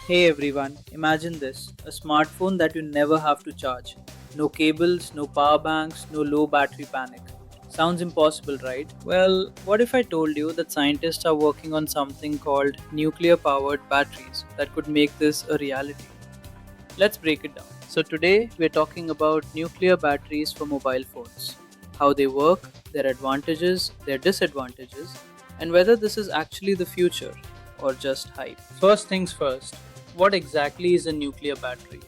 Hey everyone, imagine this a smartphone that you never have to charge. No cables, no power banks, no low battery panic. Sounds impossible, right? Well, what if I told you that scientists are working on something called nuclear powered batteries that could make this a reality? Let's break it down. So, today we're talking about nuclear batteries for mobile phones, how they work, their advantages, their disadvantages, and whether this is actually the future or just hype. First things first, what exactly is a nuclear battery?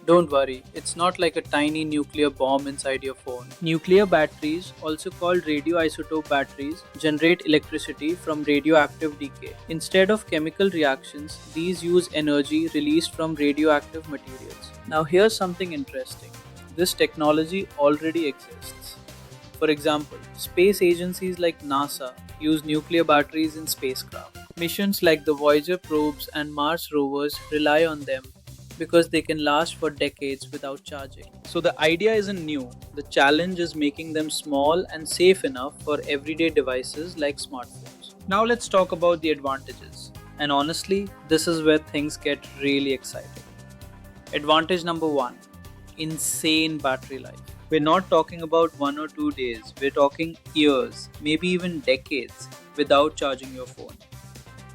Don't worry, it's not like a tiny nuclear bomb inside your phone. Nuclear batteries, also called radioisotope batteries, generate electricity from radioactive decay. Instead of chemical reactions, these use energy released from radioactive materials. Now, here's something interesting this technology already exists. For example, space agencies like NASA use nuclear batteries in spacecraft. Missions like the Voyager probes and Mars rovers rely on them because they can last for decades without charging. So the idea isn't new. The challenge is making them small and safe enough for everyday devices like smartphones. Now let's talk about the advantages. And honestly, this is where things get really exciting. Advantage number one, insane battery life. We're not talking about 1 or 2 days, we're talking years, maybe even decades without charging your phone.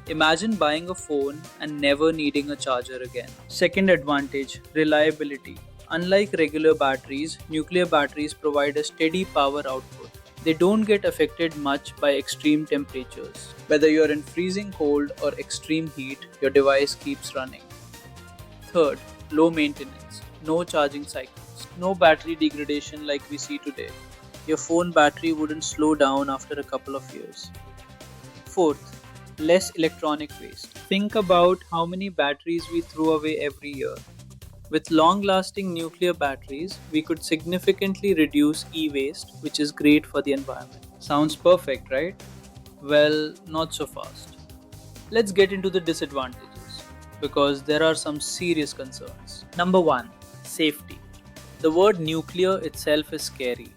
Imagine buying a phone and never needing a charger again. Second advantage, reliability. Unlike regular batteries, nuclear batteries provide a steady power output. They don't get affected much by extreme temperatures. Whether you're in freezing cold or extreme heat, your device keeps running. Third, low maintenance, no charging cycles, no battery degradation like we see today. Your phone battery wouldn't slow down after a couple of years. Fourth, less electronic waste. Think about how many batteries we throw away every year. With long lasting nuclear batteries, we could significantly reduce e waste, which is great for the environment. Sounds perfect, right? Well, not so fast. Let's get into the disadvantages because there are some serious concerns. Number one, safety. The word nuclear itself is scary.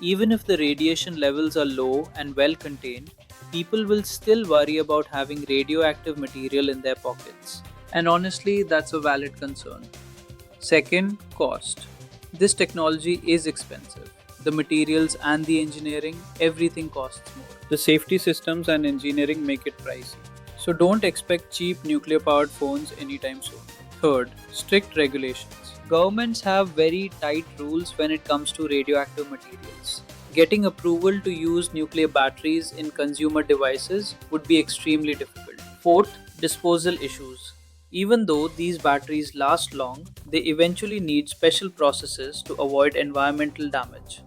Even if the radiation levels are low and well contained, people will still worry about having radioactive material in their pockets. And honestly, that's a valid concern. Second, cost. This technology is expensive. The materials and the engineering, everything costs more. The safety systems and engineering make it pricey. So don't expect cheap nuclear powered phones anytime soon. Third, strict regulations. Governments have very tight rules when it comes to radioactive materials. Getting approval to use nuclear batteries in consumer devices would be extremely difficult. Fourth, disposal issues. Even though these batteries last long, they eventually need special processes to avoid environmental damage.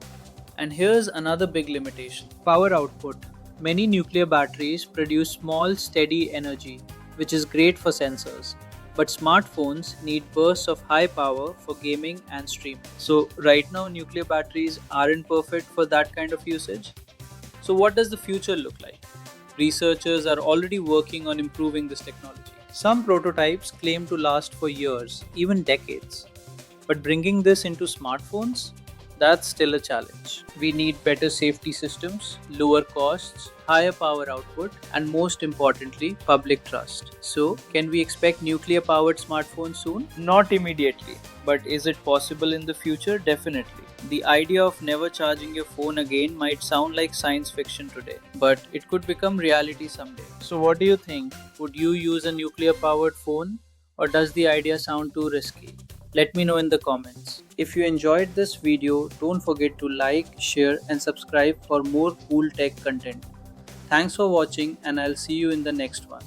And here's another big limitation power output. Many nuclear batteries produce small, steady energy, which is great for sensors. But smartphones need bursts of high power for gaming and streaming. So, right now, nuclear batteries aren't perfect for that kind of usage. So, what does the future look like? Researchers are already working on improving this technology. Some prototypes claim to last for years, even decades. But bringing this into smartphones, that's still a challenge. We need better safety systems, lower costs, higher power output, and most importantly, public trust. So, can we expect nuclear powered smartphones soon? Not immediately, but is it possible in the future? Definitely. The idea of never charging your phone again might sound like science fiction today, but it could become reality someday. So, what do you think? Would you use a nuclear powered phone, or does the idea sound too risky? Let me know in the comments. If you enjoyed this video, don't forget to like, share, and subscribe for more cool tech content. Thanks for watching, and I'll see you in the next one.